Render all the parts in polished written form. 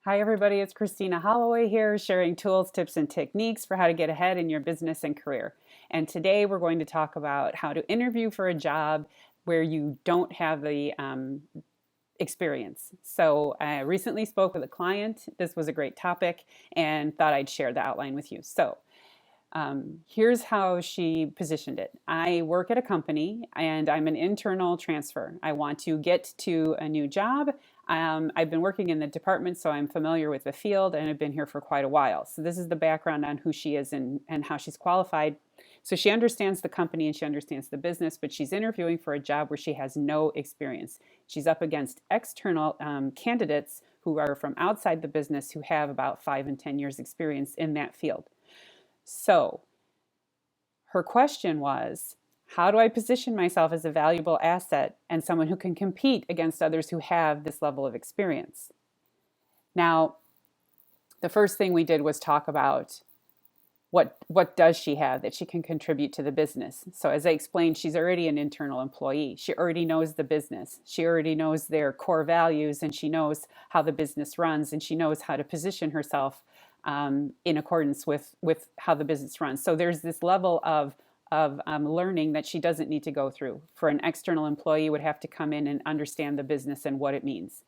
Hi, everybody. It's Christina Holloway here, sharing tools, tips, and techniques for how to get ahead in your business and career. And today we're going to talk about how to interview for a job where you don't have the experience. So I recently spoke with a client. This was a great topic and thought I'd share the outline with you. Here's how she positioned it. I work at a company and I'm an internal transfer. I want to get to a new job. I've been working in the department, so I'm familiar with the field and I've been here for quite a while. So this is the background on who she is and how she's qualified. So she understands the company and she understands the business, but she's interviewing for a job where she has no experience. She's up against external candidates who are from outside the business who have about 5 and 10 years experience in that field. So her question was, how do I position myself as a valuable asset and someone who can compete against others who have this level of experience? Now, the first thing we did was talk about what does she have that she can contribute to the business. So as I explained, she's already an internal employee. She already knows the business. She already knows their core values, and she knows how the business runs, and she knows how to position herself in accordance with how the business runs. So there's this level of learning that she doesn't need to go through. For an external employee, would have to come in and understand the business and what it means.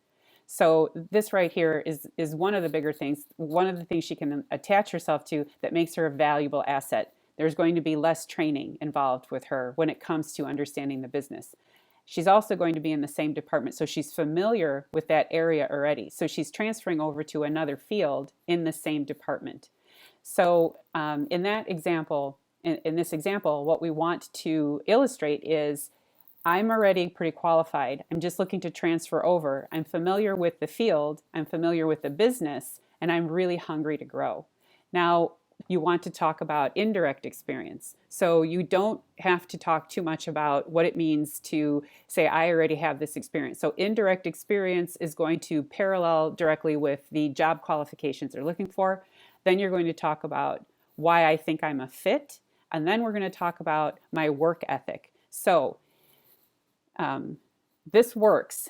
So this right here is one of the bigger things, one of the things she can attach herself to that makes her a valuable asset. There's going to be less training involved with her when it comes to understanding the business. She's also going to be in the same department, so she's familiar with that area already. So she's transferring over to another field in the same department. So in that example, in this example, what we want to illustrate is I'm already pretty qualified. I'm just looking to transfer over. I'm familiar with the field, I'm familiar with the business, and I'm really hungry to grow. Now, you want to talk about indirect experience. So you don't have to talk too much about what it means to say, I already have this experience. So indirect experience is going to parallel directly with the job qualifications they're looking for. Then you're going to talk about why I think I'm a fit. And then we're going to talk about my work ethic. So this works.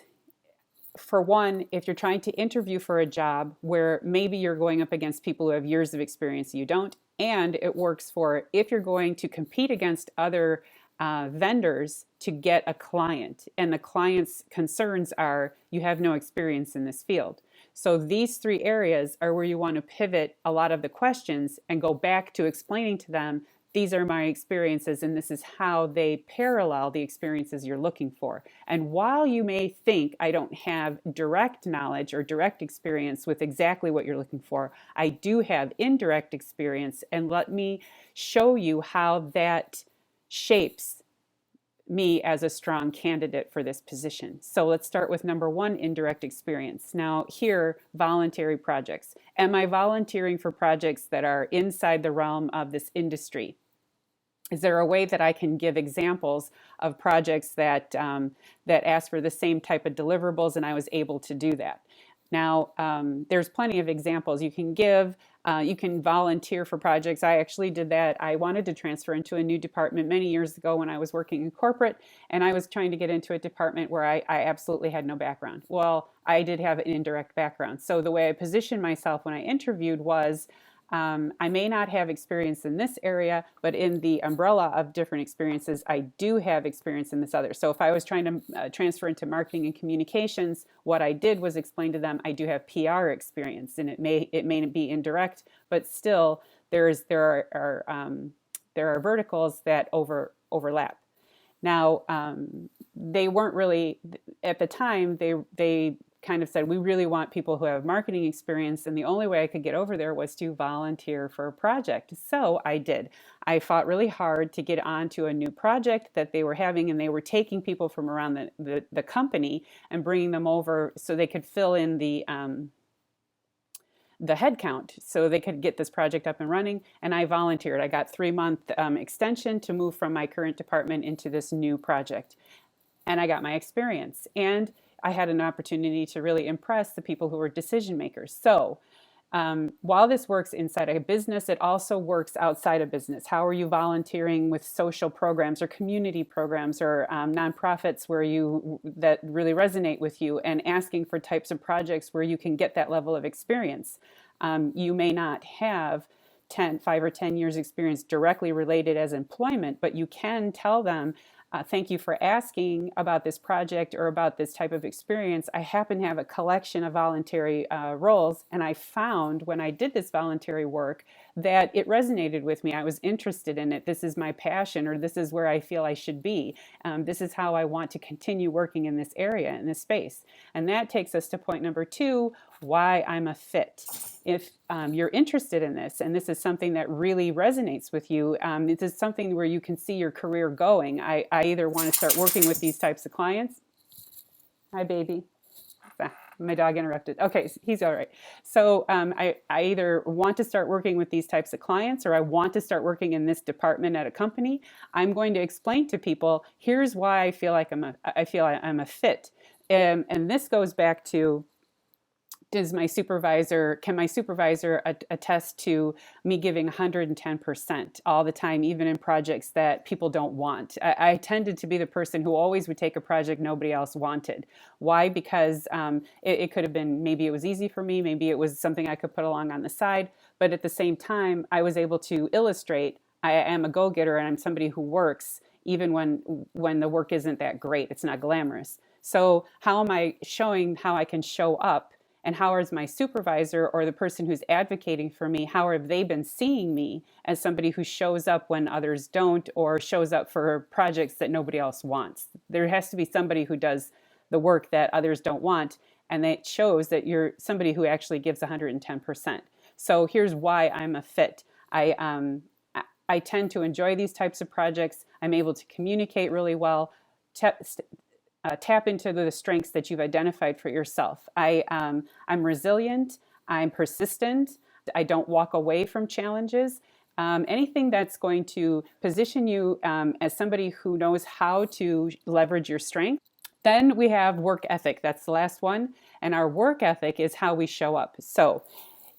For one, if you're trying to interview for a job where maybe you're going up against people who have years of experience, you don't, and it works for if you're going to compete against other vendors to get a client, and the client's concerns are you have no experience in this field. So these three areas are where you want to pivot a lot of the questions and go back to explaining to them these are my experiences and this is how they parallel the experiences you're looking for. And while you may think I don't have direct knowledge or direct experience with exactly what you're looking for, I do have indirect experience, and let me show you how that shapes me as a strong candidate for this position. So let's start with number one, indirect experience. Now here, voluntary projects. Am I volunteering for projects that are inside the realm of this industry? Is there a way that I can give examples of projects that that ask for the same type of deliverables and I was able to do that? Now, there's plenty of examples you can give. You can volunteer for projects. I actually did that. I wanted to transfer into a new department many years ago when I was working in corporate, and I was trying to get into a department where I absolutely had no background. Well, I did have an indirect background. So the way I positioned myself when I interviewed was, I may not have experience in this area, but in the umbrella of different experiences, I do have experience in this other. So if I was trying to transfer into marketing and communications, what I did was explain to them I do have PR experience, and it may be indirect, but still there are verticals that overlap. Now, they weren't really at the time. They kind of said, we really want people who have marketing experience, and the only way I could get over there was to volunteer for a project. So I did. I fought really hard to get onto a new project that they were having, and they were taking people from around the company and bringing them over so they could fill in the headcount so they could get this project up and running. And I volunteered. I got 3-month extension to move from my current department into this new project. And I got my experience. And I had an opportunity to really impress the people who were decision makers. So While this works inside a business, it also works outside a business. How are you volunteering with social programs or community programs or nonprofits where that really resonate with you, and asking for types of projects where you can get that level of experience? You may not have 5 or 10 years experience directly related as employment, but you can tell them, thank you for asking about this project or about this type of experience. I happen to have a collection of voluntary roles, and I found when I did this voluntary work that it resonated with me. I was interested in it. This is my passion, or this is where I feel I should be. This is how I want to continue working in this area, in this space. And that takes us to point number 2, why I'm a fit. If you're interested in this, and this is something that really resonates with you, this is something where you can see your career going. I either want to start working with these types of clients. Hi, baby. My dog interrupted. Okay, he's all right. So I either want to start working with these types of clients, or I want to start working in this department at a company. I'm going to explain to people, here's why I feel like I'm a fit. And this goes back to, can my supervisor attest to me giving 110% all the time, even in projects that people don't want? I tended to be the person who always would take a project nobody else wanted. Why? Because it could have been, maybe it was easy for me, maybe it was something I could put along on the side, but at the same time, I was able to illustrate I am a go-getter, and I'm somebody who works even when the work isn't that great, it's not glamorous. So how am I showing how I can show up? And how is my supervisor or the person who's advocating for me, how have they been seeing me as somebody who shows up when others don't, or shows up for projects that nobody else wants? There has to be somebody who does the work that others don't want, and that shows that you're somebody who actually gives 110%. So here's why I'm a fit. I tend to enjoy these types of projects. I'm able to communicate really well. Tap into the strengths that you've identified for yourself. I'm resilient. I'm persistent. I don't walk away from challenges. Anything that's going to position you as somebody who knows how to leverage your strength. Then we have work ethic. That's the last one. And our work ethic is how we show up. So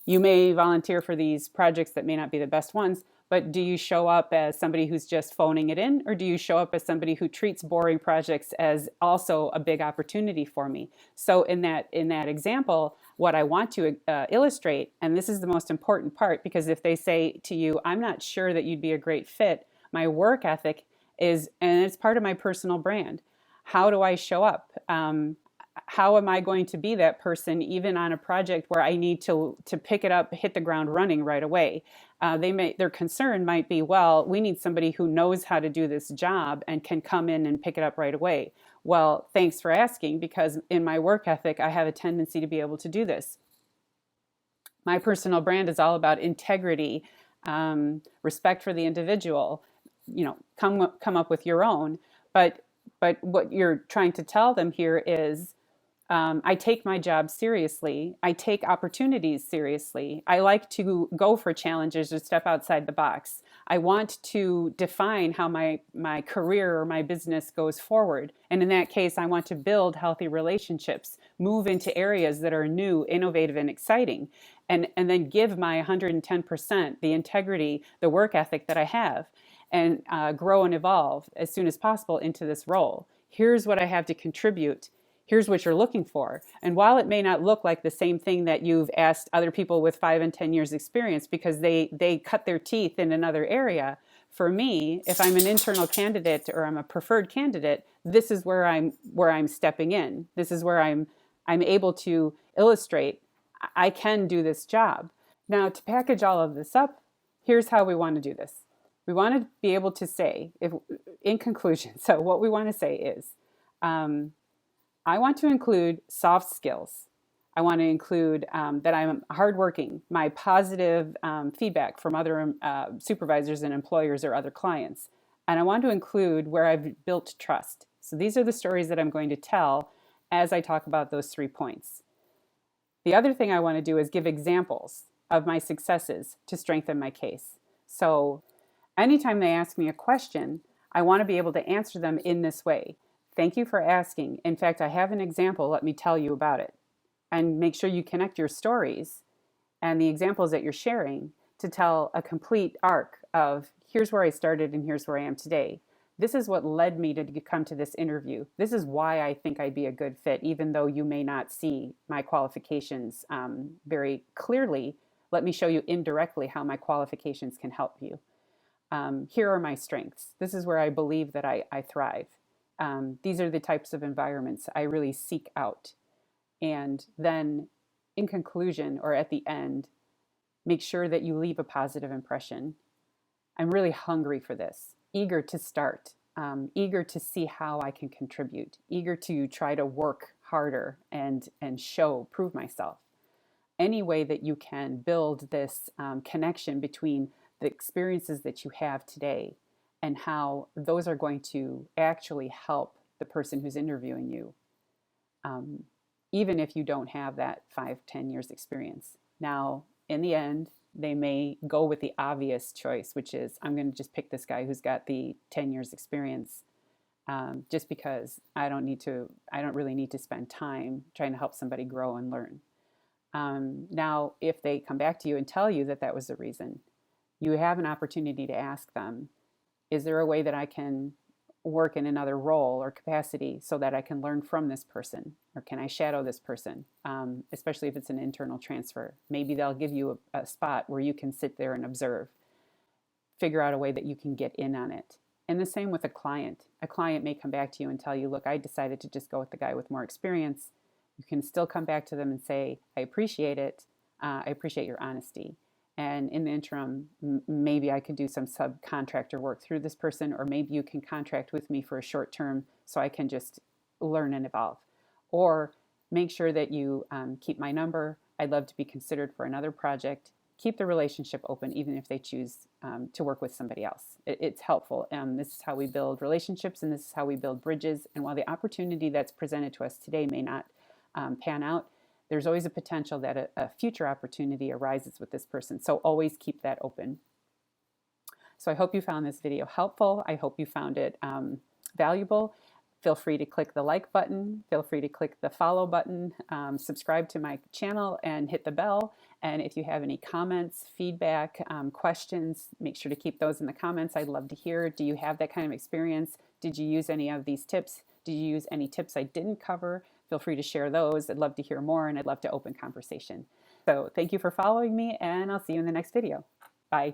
you may volunteer for these projects that may not be the best ones, but do you show up as somebody who's just phoning it in, or do you show up as somebody who treats boring projects as also a big opportunity for me? So in that example, what I want to illustrate, and this is the most important part, because if they say to you, I'm not sure that you'd be a great fit, my work ethic is, and it's part of my personal brand. How do I show up? How am I going to be that person even on a project where I need to pick it up, hit the ground running right away? Their concern might be, well, we need somebody who knows how to do this job and can come in and pick it up right away. Well, thanks for asking, because in my work ethic, I have a tendency to be able to do this. My personal brand is all about integrity, respect for the individual. Come up with your own. But what you're trying to tell them here is, I take my job seriously. I take opportunities seriously. I like to go for challenges or step outside the box. I want to define how my career or my business goes forward. And in that case, I want to build healthy relationships, move into areas that are new, innovative, and exciting, and then give my 110%, the integrity, the work ethic that I have, and grow and evolve as soon as possible into this role. Here's what I have to contribute. Here's what you're looking for. And while it may not look like the same thing that you've asked other people with 5 and 10 years experience, because they cut their teeth in another area, for me, if I'm an internal candidate or I'm a preferred candidate, this is where I'm stepping in. This is where I'm able to illustrate I can do this job. Now, to package all of this up, here's how we want to do this. We want to be able to say, in conclusion, so what we want to say is, I want to include soft skills. I want to include that I'm hardworking, my positive feedback from other supervisors and employers or other clients. And I want to include where I've built trust. So these are the stories that I'm going to tell as I talk about those 3 points. The other thing I want to do is give examples of my successes to strengthen my case. So anytime they ask me a question, I want to be able to answer them in this way. Thank you for asking. In fact, I have an example. Let me tell you about it. And make sure you connect your stories and the examples that you're sharing to tell a complete arc of here's where I started and here's where I am today. This is what led me to come to this interview. This is why I think I'd be a good fit, even though you may not see my qualifications very clearly. Let me show you indirectly how my qualifications can help you. Here are my strengths. This is where I believe that I thrive. These are the types of environments I really seek out. And then, in conclusion or at the end, make sure that you leave a positive impression. I'm really hungry for this, eager to start, eager to see how I can contribute, eager to try to work harder and prove myself. Any way that you can build this connection between the experiences that you have today and how those are going to actually help the person who's interviewing you, even if you don't have that 5-10 years experience. Now, in the end, they may go with the obvious choice, which is I'm going to just pick this guy who's got the 10 years experience, just because I don't really need to spend time trying to help somebody grow and learn. Now, if they come back to you and tell you that that was the reason, you have an opportunity to ask them, is there a way that I can work in another role or capacity so that I can learn from this person? Or can I shadow this person? Especially if it's an internal transfer. Maybe they'll give you a spot where you can sit there and observe, figure out a way that you can get in on it. And the same with a client. A client may come back to you and tell you, look, I decided to just go with the guy with more experience. You can still come back to them and say, I appreciate it. I appreciate your honesty. And in the interim, maybe I could do some subcontractor work through this person, or maybe you can contract with me for a short term so I can just learn and evolve. Or make sure that you keep my number. I'd love to be considered for another project. Keep the relationship open, even if they choose to work with somebody else. It's helpful. This is how we build relationships, and this is how we build bridges. And while the opportunity that's presented to us today may not pan out, there's always a potential that a future opportunity arises with this person. So always keep that open. So I hope you found this video helpful. I hope you found it valuable. Feel free to click the like button. Feel free to click the follow button. Subscribe to my channel and hit the bell. And if you have any comments, feedback, questions, make sure to keep those in the comments. I'd love to hear. Do you have that kind of experience? Did you use any of these tips? Did you use any tips I didn't cover? Feel free to share those. I'd love to hear more, and I'd love to open conversation. So thank you for following me, and I'll see you in the next video. Bye.